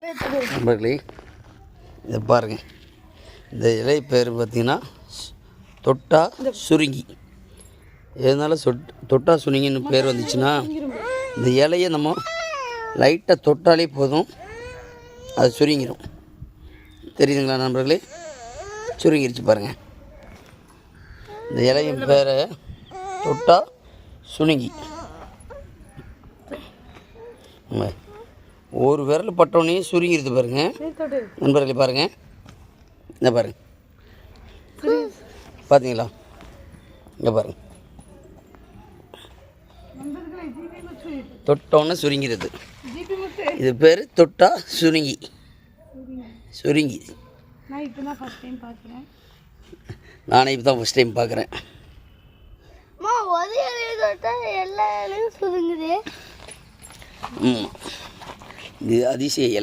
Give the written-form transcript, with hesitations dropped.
நண்பர்களே, இதை பாருங்கள். இந்த இலை பேர் பார்த்திங்கன்னா தொட்டா சுருங்கி. எதனால தொட்டா சுருங்கின்னு பேர் வந்துச்சுன்னா, இந்த இலையை நம்ம லைட்டாக தொட்டாலே போதும், அது சுருங்கிடும். தெரியுதுங்களா நண்பர்களே? சுருங்கிருச்சு பாருங்கள். இந்த இலையின் பேரை தொட்டா சுருங்கி. ஒரு விரல் பட்டோன்னே சுருங்கிருது பாருங்க நண்பர்களே. பாருங்கள், இந்த பாருங்க, பார்த்தீங்களா? இங்கே பாருங்க, தொட்டோன்னு சுருங்கிறது. இது பேர் தொட்டா சுருங்கி. சுருங்கி நானே இப்போ தான் ஃபஸ்ட் டைம் பார்க்குறேன். இது அதிசய